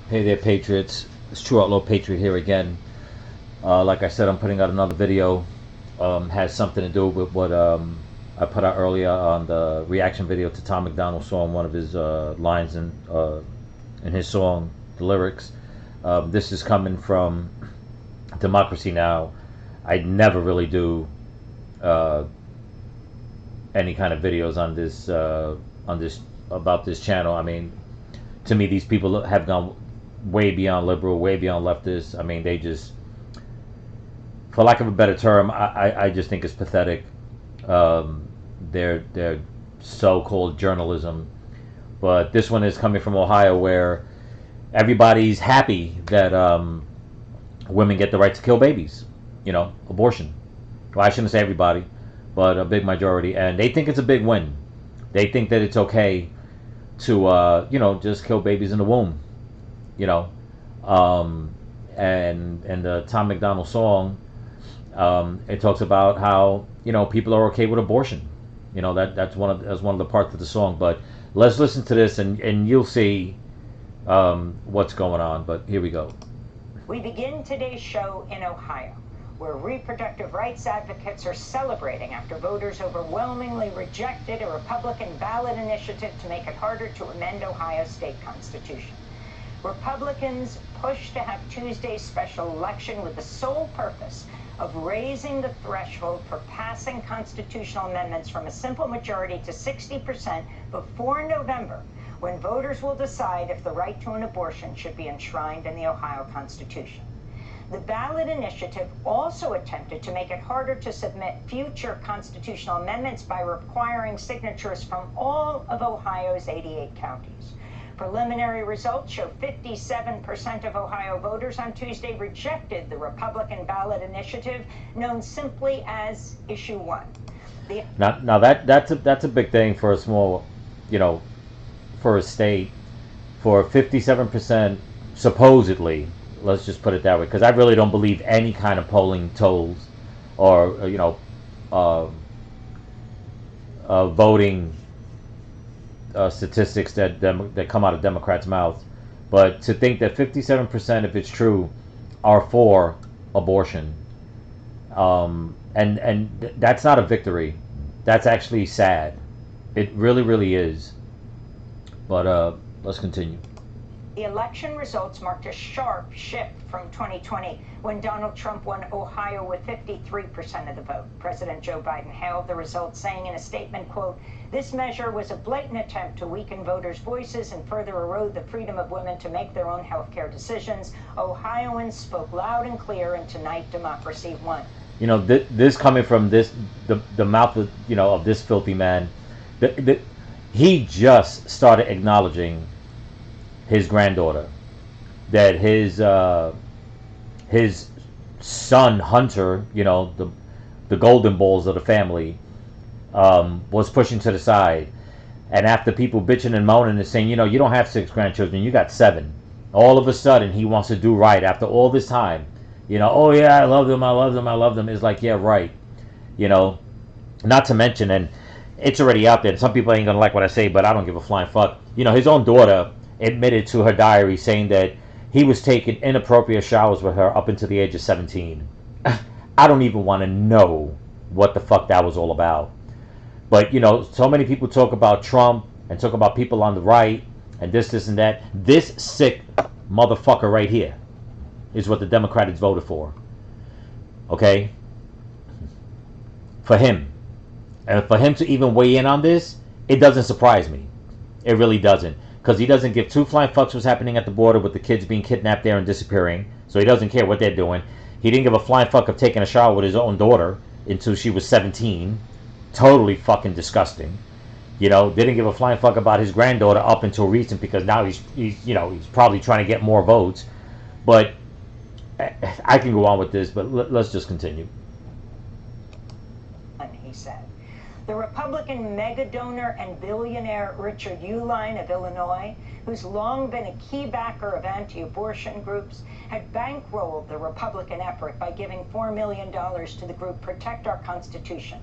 Hey there, Patriots. It's True Outlaw Patriot here again. Like I said, I'm putting out another video. Has something to do with what I put out earlier on the reaction video to Tom MacDonald's song, one of his lines in his song, the lyrics. This is coming from Democracy Now! I never really do uh, any kind of videos on this about this channel. I mean, to me, these people have gone way beyond liberal, way beyond leftist. I mean, they just, for lack of a better term, I just think it's pathetic. Um, their so-called journalism, but this one is coming from Ohio, where everybody's happy that women get the right to kill babies. Abortion. Well, I shouldn't say everybody, but a big majority, and they think it's a big win. They think that it's okay to just kill babies in the womb. You know, and the Tom MacDonald song, it talks about how people are okay with abortion. That's one of the parts of the song. But let's listen to this, and you'll see what's going on. But here we go. We begin today's show in Ohio, where reproductive rights advocates are celebrating after voters overwhelmingly rejected a Republican ballot initiative to make it harder to amend Ohio's state constitution. Republicans pushed to have Tuesday's special election with the sole purpose of raising the threshold for passing constitutional amendments from a simple majority to 60% before November, when voters will decide if the right to an abortion should be enshrined in the Ohio Constitution. The ballot initiative also attempted to make it harder to submit future constitutional amendments by requiring signatures from all of Ohio's 88 counties. Preliminary results show 57% of Ohio voters on Tuesday rejected the Republican ballot initiative, known simply as Issue 1. Now that's a big thing for a small, for a state, for 57% supposedly. Let's just put it that way, because I really don't believe any kind of polling tolls or voting statistics that come out of Democrats' mouths. But to think that 57%, if it's true, are for abortion, and that's not a victory. That's actually sad. It really, really is. But let's continue. The election results marked a sharp shift from 2020, when Donald Trump won Ohio with 53% of the vote. President Joe Biden hailed the results, saying in a statement, quote, "This measure was a blatant attempt to weaken voters' voices and further erode the freedom of women to make their own health care decisions. Ohioans spoke loud and clear, and tonight democracy won." This coming from the mouth of this filthy man. He just started acknowledging his granddaughter, that his son Hunter, the golden balls of the family, was pushing to the side. And after people bitching and moaning and saying, you don't have 6 grandchildren, you got 7. All of a sudden, he wants to do right after all this time. Oh yeah, I love them, I love them, I love them. It's like, yeah, right. Not to mention, and it's already out there, and some people ain't gonna like what I say, but I don't give a flying fuck. His own daughter admitted to her diary, saying that he was taking inappropriate showers with her up until the age of 17. I don't even want to know what the fuck that was all about. But so many people talk about Trump and talk about people on the right and this and that. This sick motherfucker right here is what the Democrats voted for. Okay? For him. And for him to even weigh in on this, it doesn't surprise me. It really doesn't. Because he doesn't give two flying fucks what's happening at the border with the kids being kidnapped there and disappearing. So he doesn't care what they're doing. He didn't give a flying fuck of taking a shower with his own daughter until she was 17. Totally fucking disgusting. Didn't give a flying fuck about his granddaughter up until recent, because now he's probably trying to get more votes. But I can go on with this, but let's just continue. He said. The Republican mega donor and billionaire Richard Uihlein of Illinois, who's long been a key backer of anti-abortion groups, had bankrolled the Republican effort by giving $4 million to the group Protect Our Constitution.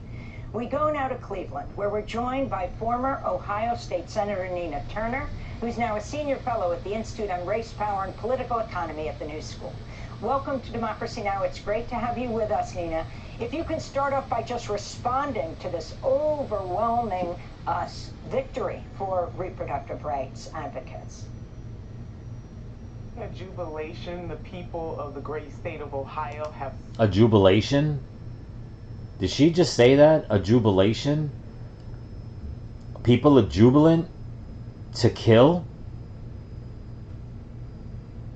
We go now to Cleveland, where we're joined by former Ohio State Senator Nina Turner, who's now a senior fellow at the Institute on Race, Power, and Political Economy at the New School. Welcome to Democracy Now! It's great to have you with us, Nina. If you can start off by just responding to this overwhelming victory for reproductive rights advocates. A jubilation. The people of the great state of Ohio have... A jubilation? Did she just say that? A jubilation? People are jubilant to kill?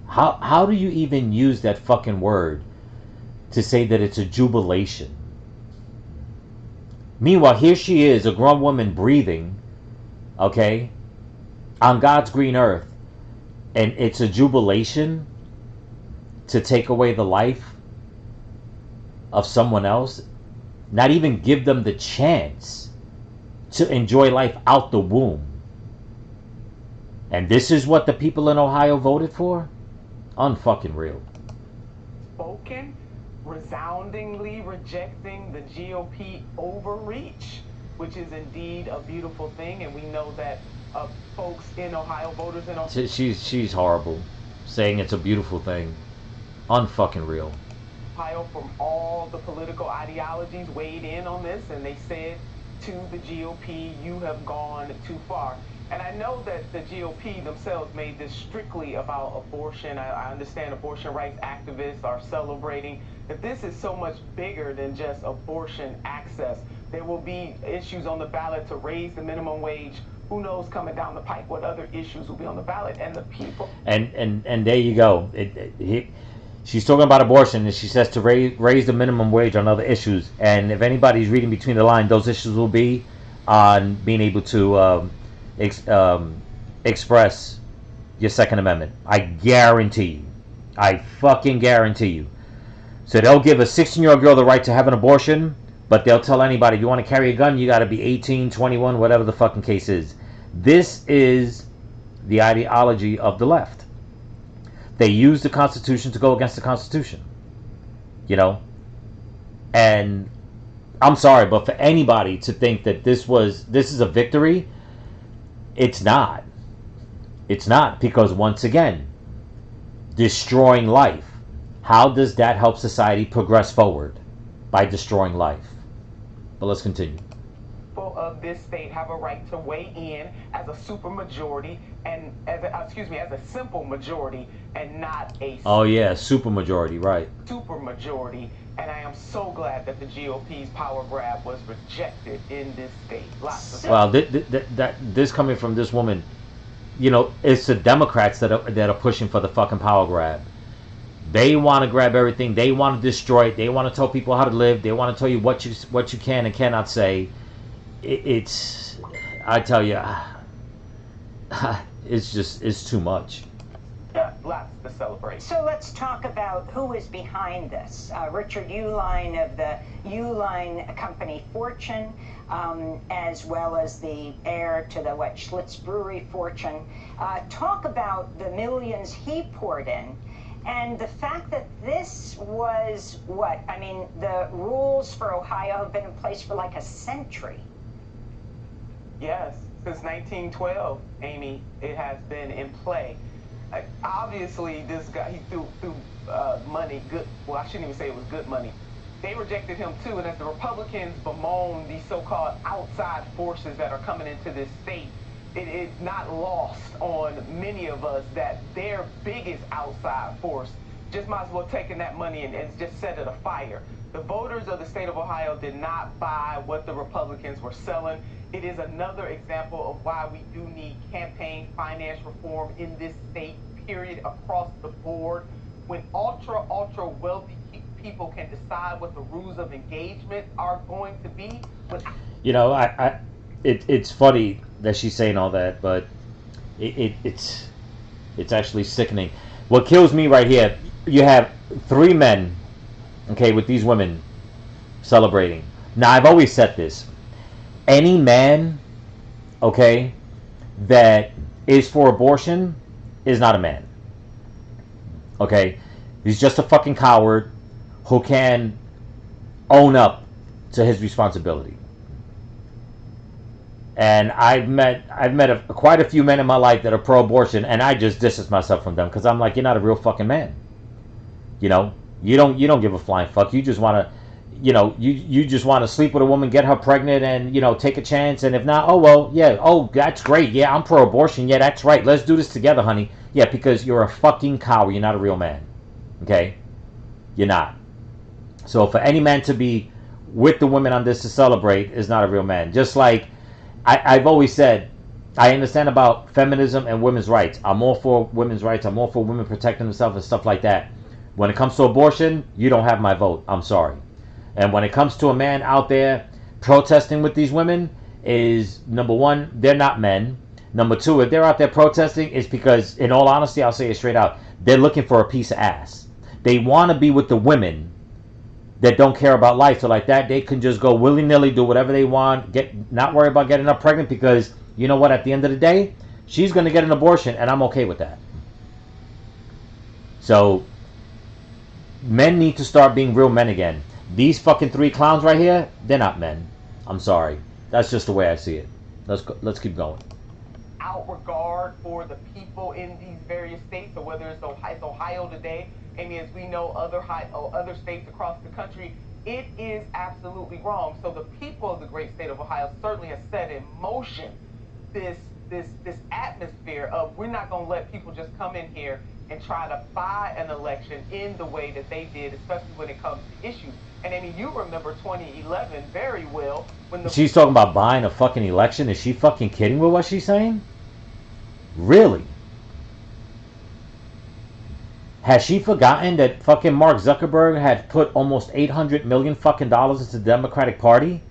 How do you even use that fucking word to say that it's a jubilation? Meanwhile, here she is, a grown woman breathing, okay, on God's green earth. And it's a jubilation to take away the life of someone else. Not even give them the chance to enjoy life out the womb. And this is what the people in Ohio voted for? Unfucking real. Spoken, resoundingly rejecting the GOP overreach, which is indeed a beautiful thing. And we know that folks in Ohio, voters in Ohio... She's horrible. Saying it's a beautiful thing. Unfucking real. Ohio from all the political ideologies weighed in on this, and they said to the GOP, you have gone too far. And I know that the GOP themselves made this strictly about abortion. I understand abortion rights activists are celebrating that this is so much bigger than just abortion access. There will be issues on the ballot to raise the minimum wage. Who knows coming down the pike what other issues will be on the ballot, and the people... And there you go. She's talking about abortion, and she says to raise the minimum wage on other issues. And if anybody's reading between the lines, those issues will be on being able to express your Second Amendment. I guarantee you. I fucking guarantee you. So they'll give a 16-year-old girl the right to have an abortion, but they'll tell anybody, if you want to carry a gun, you got to be 18, 21, whatever the fucking case is. This is the ideology of the left. They use the Constitution to go against the Constitution. You know? And I'm sorry, but for anybody to think that this is a victory, it's not. It's not, because once again, destroying life. How does that help society progress forward? By destroying life. But let's continue. People of this state have a right to weigh in as a supermajority and as a simple majority and not a supermajority, right? Supermajority. And I am so glad that the GOP's power grab was rejected in this state. Well, this coming from this woman, you know, it's the Democrats that are pushing for the fucking power grab. They want to grab everything. They want to destroy it. They want to tell people how to live. They want to tell you what you can and cannot say. It's, I tell you, it's too much. Yeah, lots to celebrate. So let's talk about who is behind this. Richard Uihlein of the Uihlein company Fortune, as well as the heir to the Schlitz Brewery fortune. Talk about the millions he poured in. And the fact that this was what? I mean, the rules for Ohio have been in place for like a century. Yes, since 1912, Amy, it has been in play. Obviously, this guy, he threw money, good, well, I shouldn't even say it was good money. They rejected him too, and as the Republicans bemoan these so-called outside forces that are coming into this state, it is not lost on many of us that their biggest outside force just might as well taken that money and just set it afire. The voters of the state of Ohio did not buy what the Republicans were selling. It is another example of why we do need campaign finance reform in this state, period, across the board. When ultra wealthy people can decide what the rules of engagement are going to be. You know, it's funny that she's saying all that, but it's actually sickening. What kills me right here, you have three men, okay, with these women celebrating. Now, I've always said this. Any man, okay, that is for abortion is not a man. Okay? He's just a fucking coward who can own up to his responsibility. And I've met quite a few men in my life that are pro-abortion, and I just distance myself from them because I'm like, you're not a real fucking man. You know, you don't give a flying fuck. You just want to, you just want to sleep with a woman, get her pregnant, and take a chance. And if not, oh well, yeah, oh that's great. Yeah, I'm pro-abortion. Yeah, that's right. Let's do this together, honey. Yeah, because you're a fucking coward. You're not a real man. Okay, you're not. So for any man to be with the women on this to celebrate is not a real man. Just like I've always said, I understand about feminism and women's rights. I'm all for women's rights. I'm all for women protecting themselves and stuff like that. When it comes to abortion, you don't have my vote. I'm sorry. And when it comes to a man out there protesting with these women, is number one, they're not men. Number two, if they're out there protesting, it's because, in all honesty, I'll say it straight out, they're looking for a piece of ass. They want to be with the women that don't care about life. So like that, they can just go willy-nilly, do whatever they want, not worry about getting her pregnant, because you know what, at the end of the day, she's going to get an abortion, and I'm okay with that. So men need to start being real men again. These fucking three clowns right here, they're not men. I'm sorry. That's just the way I see it. Let's keep going. Out regard for the people in these various states, or whether it's Ohio today, Amy, as we know, other states across the country, it is absolutely wrong. So the people of the great state of Ohio certainly have set in motion this atmosphere of, we're not going to let people just come in here and try to buy an election in the way that they did, especially when it comes to issues. And Amy, you remember 2011 very well when She's talking about buying a fucking election. Is she fucking kidding with what she's saying? Really? Has she forgotten that fucking Mark Zuckerberg had put almost $800 million fucking dollars into the Democratic Party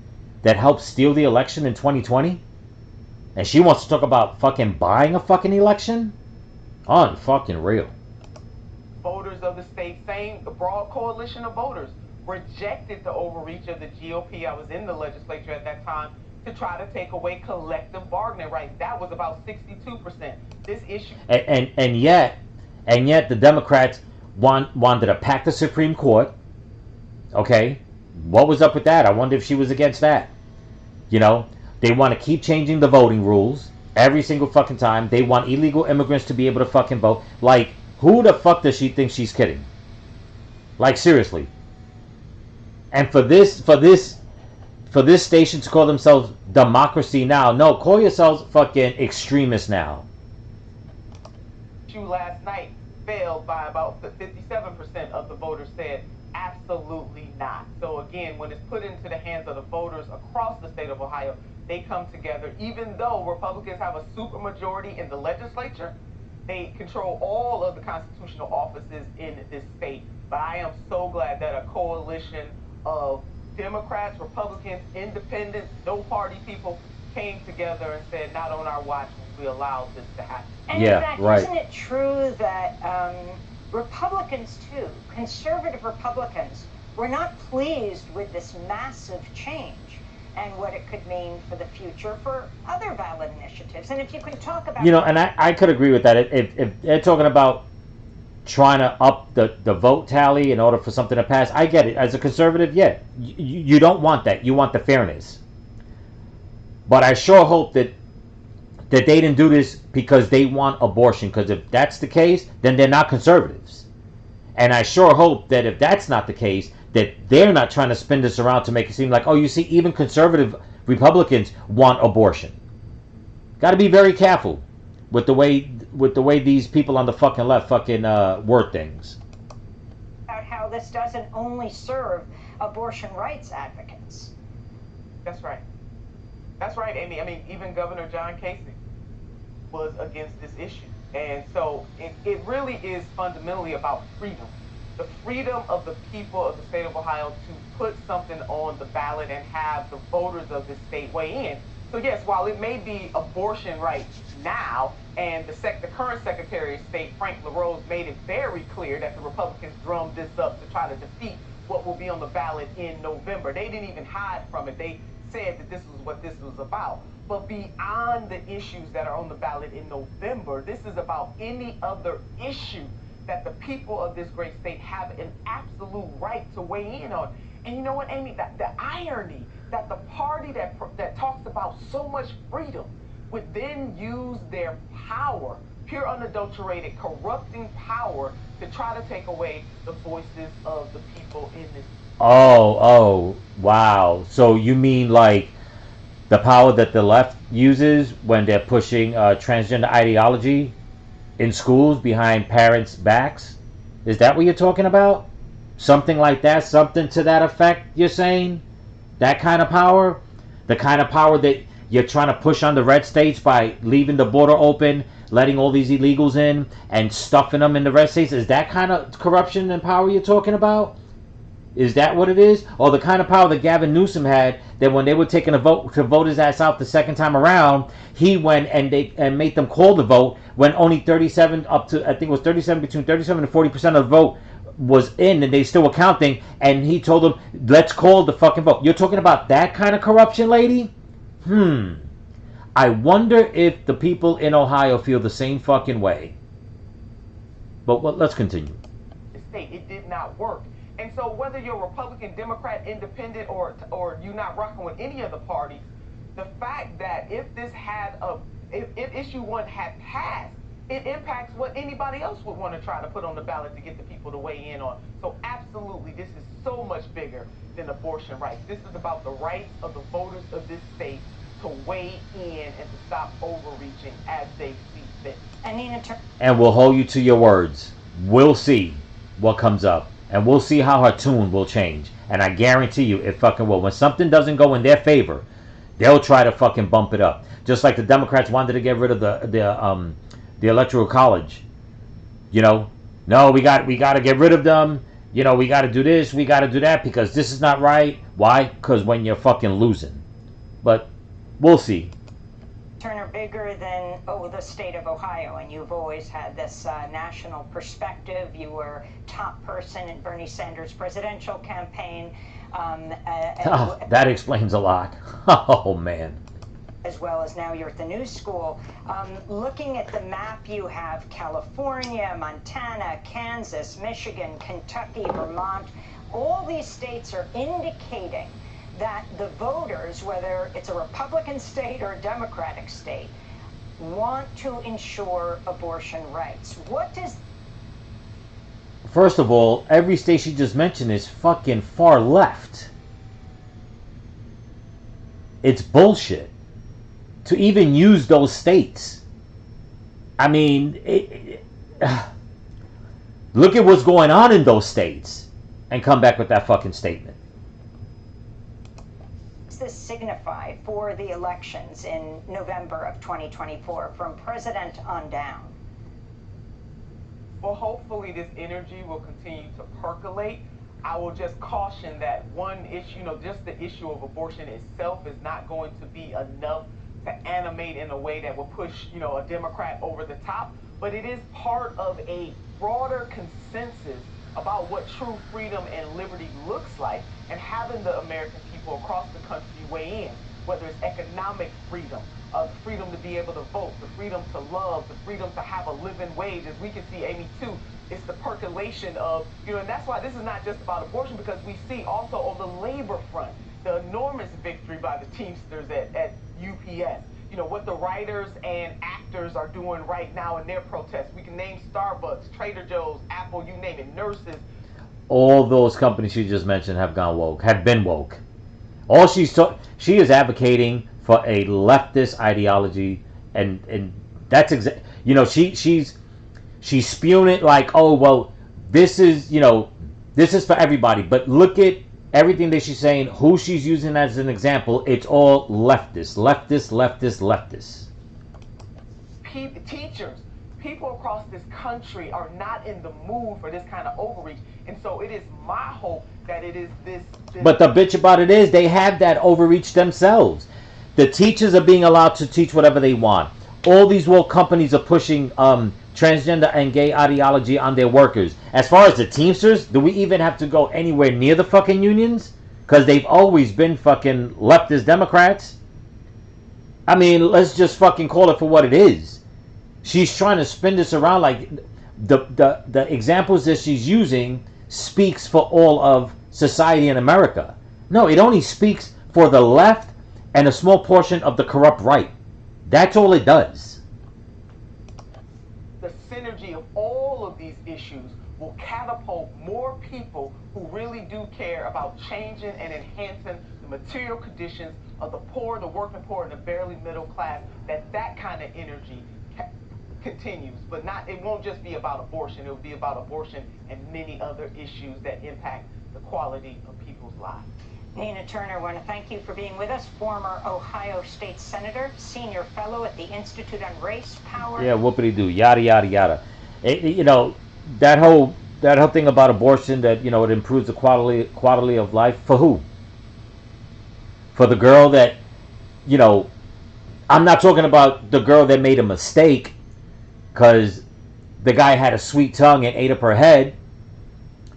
that helped steal the election in 2020? And she wants to talk about fucking buying a fucking election? Unfucking real. Voters of the state, saying the broad coalition of voters rejected the overreach of the GOP. I was in the legislature at that time, to try to take away collective bargaining rights. That was about 62%. This issue, and yet the Democrats wanted to pack the Supreme Court. Okay, what was up with that? I wonder if she was against that. They want to keep changing the voting rules every single fucking time. They want illegal immigrants to be able to fucking vote. Like, who the fuck does she think she's kidding? Like, seriously. And for this station to call themselves Democracy Now! No, call yourselves fucking Extremists Now! Last night failed by about 57% of the voters said absolutely not. So again, when it's put into the hands of the voters across the state of Ohio, they come together. Even though Republicans have a supermajority in the legislature, they control all of the constitutional offices in this state. But I am so glad that a coalition of Democrats, Republicans, independents, no party people came together and said, not on our watch will we allow this to happen. And yeah, in fact, right. Isn't it true that Republicans too, conservative Republicans, were not pleased with this massive change and what it could mean for the future for other ballot initiatives? And if you can talk about... and I could agree with that. If they're talking about trying to up the vote tally in order for something to pass, I get it. As a conservative, yeah, you don't want that. You want the fairness. But I sure hope that they didn't do this because they want abortion. Because if that's the case, then they're not conservatives. And I sure hope that if that's not the case, that they're not trying to spin this around to make it seem like, oh, you see, even conservative Republicans want abortion. Got to be very careful with the way these people on the fucking left fucking word things. About how this doesn't only serve abortion rights advocates. That's right. That's right, Amy. I mean, even Governor John Kasich was against this issue. And so it really is fundamentally about freedom. The freedom of the people of the state of Ohio to put something on the ballot and have the voters of the state weigh in. So yes, while it may be abortion rights now, and the current Secretary of State, Frank LaRose, made it very clear that the Republicans drummed this up to try to defeat what will be on the ballot in November. They didn't even hide from it. They said that this was what this was about. But beyond the issues that are on the ballot in November, this is about any other issue that the people of this great state have an absolute right to weigh in on. And you know what, Amy? The irony that the party that talks about so much freedom would then use their power, pure unadulterated corrupting power, to try to take away the voices of the people in this. Oh, wow. So you mean like the power that the left uses when they're pushing transgender ideology in schools behind parents' backs? Is that what you're talking about? Something like that? Something to that effect, you're saying? That kind of power? The kind of power that you're trying to push on the red states by leaving the border open, letting all these illegals in, and stuffing them in the red states? Is that kind of corruption and power you're talking about? Is that what it is? Or the kind of power that Gavin Newsom had, that when they were taking a vote to vote his ass out the second time around, he went and made them call the vote when only 37 up to, I think it was 37, between 37 and 40% of the vote was in, and they still were counting, and he told them, let's call the fucking vote. You're talking about that kind of corruption, lady? I wonder if the people in Ohio feel the same fucking way. But let's continue. It did not work. And so whether you're Republican, Democrat, Independent, or you're not rocking with any of the parties, the fact that if issue 1 had passed, it impacts what anybody else would want to try to put on the ballot to get the people to weigh in on. So absolutely, this is so much bigger than abortion rights. This is about the rights of the voters of this state to weigh in and to stop overreaching as they see fit. And we'll hold you to your words. We'll see what comes up. And we'll see how her tune will change. And I guarantee you it fucking will. When something doesn't go in their favor, they'll try to fucking bump it up. Just like the Democrats wanted to get rid of the Electoral College. You know? No, we got to get rid of them. You know, we got to do this, we got to do that, because this is not right. Why? Because when you're fucking losing. But we'll see. Turner, bigger than the state of Ohio, and you've always had this national perspective. You were top person in Bernie Sanders' presidential campaign. That explains a lot. Oh, man. As well as now you're at the New School. Looking at the map, you have California, Montana, Kansas, Michigan, Kentucky, Vermont. All these states are indicating that the voters, whether it's a Republican state or a Democratic state, want to ensure abortion rights. What does... First of all, every state she just mentioned is fucking far left. It's bullshit to even use those states. I mean, look at what's going on in those states and come back with that fucking statement. This signify for the elections in November of 2024 from president on down? Well, hopefully this energy will continue to percolate. I will just caution that one issue, just the issue of abortion itself is not going to be enough to animate in a way that will push, a Democrat over the top. But it is part of a broader consensus about what true freedom and liberty looks like, and having the American people across the country weigh in, whether it's economic freedom, the freedom to be able to vote, the freedom to love, the freedom to have a living wage. As we can see, Amy, too, it's the percolation of, and that's why this is not just about abortion, because we see also on the labor front, the enormous victory by the Teamsters at UPS. What the writers and actors are doing right now in their protests. We can name Starbucks, Trader Joe's, Apple, you name it, nurses. All those companies she just mentioned have gone woke, have been woke. All she is advocating for a leftist ideology, and that's she's spewing it like, oh well, this is for everybody. But look at everything that she's saying, who she's using as an example, it's all leftist. Teachers, people across this country are not in the mood for this kind of overreach. And so it is my hope that it is this... But the bitch about it is, they have that overreach themselves. The teachers are being allowed to teach whatever they want. All these woke companies are pushing transgender and gay ideology on their workers. As far as the Teamsters, do we even have to go anywhere near the fucking unions? Because they've always been fucking leftist Democrats. I mean, let's just fucking call it for what it is. She's trying to spin this around like the examples that she's using speaks for all of society in America. No, it only speaks for the left and a small portion of the corrupt right. That's all it does. The synergy of all of these issues will catapult more people who really do care about changing and enhancing the material conditions of the poor, the working poor, and the barely middle class. That kind of energy continues, but it won't just be about abortion. It will be about abortion and many other issues that impact the quality of people's lives. Nina Turner, I want to thank you for being with us. Former Ohio State Senator, Senior Fellow at the Institute on Race, Power. Yeah, whoopity-doo, yada, yada, yada. You know, that whole thing about abortion, that, you know, it improves the quality of life. For who? For the girl that, you know, I'm not talking about the girl that made a mistake because the guy had a sweet tongue and ate up her head.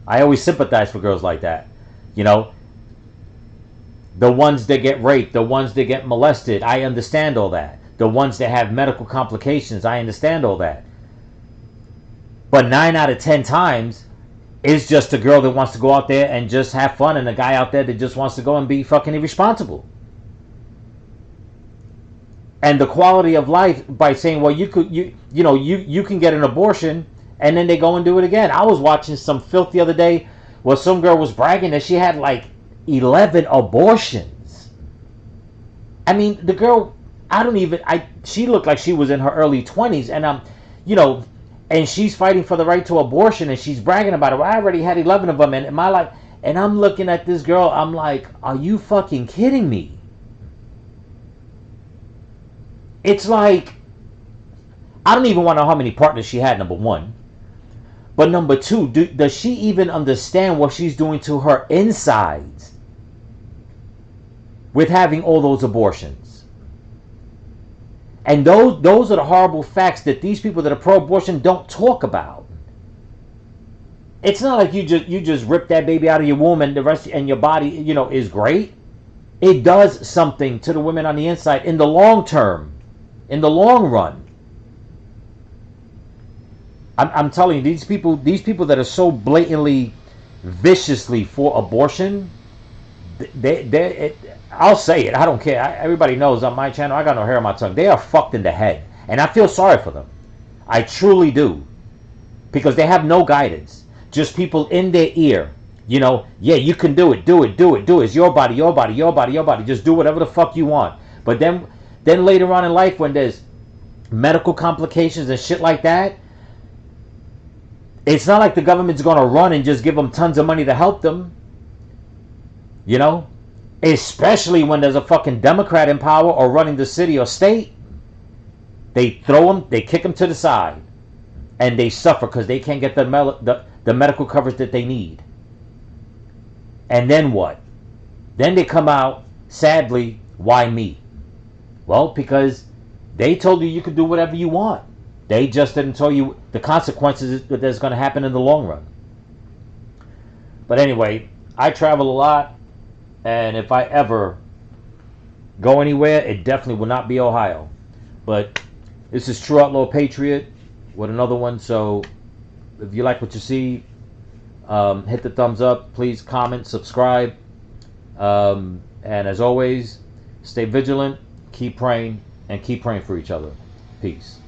I always sympathize for girls like that. You know, the ones that get raped, the ones that get molested, I understand all that. The ones that have medical complications, I understand all that. But 9 out of 10 times, it's just a girl that wants to go out there and just have fun, and a guy out there that just wants to go and be fucking irresponsible. And the quality of life by saying, well, you can get an abortion, and then they go and do it again. I was watching some filth the other day where some girl was bragging that she had like 11 abortions. I mean, the girl, she looked like she was in her early 20s, and and she's fighting for the right to abortion, and she's bragging about it. Well, I already had 11 of them in my life. And I'm looking at this girl, I'm like, are you fucking kidding me? It's like, I don't even want to know how many partners she had, number one. But number two, does she even understand what she's doing to her insides with having all those abortions? And those are the horrible facts that these people that are pro-abortion don't talk about. It's not like you just rip that baby out of your womb and the rest and your body, you know, is great. It does something to the women on the inside in the long term, in the long run. I'm telling you, these people that are so blatantly, viciously for abortion, I'll say it. I don't care. Everybody knows on my channel, I got no hair on my tongue. They are fucked in the head. And I feel sorry for them. I truly do. Because they have no guidance. Just people in their ear. You know, yeah, you can do it. Do it. Do it. Do it. It's your body, your body, your body, your body. Just do whatever the fuck you want. But then later on in life, when there's medical complications and shit like that, it's not like the government's going to run and just give them tons of money to help them. You know? Especially when there's a fucking Democrat in power or running the city or state. They throw them, they kick them to the side. And they suffer because they can't get the medical coverage that they need. And then what? Then they come out, sadly, why me? Well, because they told you could do whatever you want. They just didn't tell you the consequences that there's going to happen in the long run. But anyway, I travel a lot. And if I ever go anywhere, it definitely will not be Ohio. But this is True Outlaw Patriot with another one. So if you like what you see, hit the thumbs up. Please comment, subscribe. And as always, stay vigilant, keep praying, and keep praying for each other. Peace.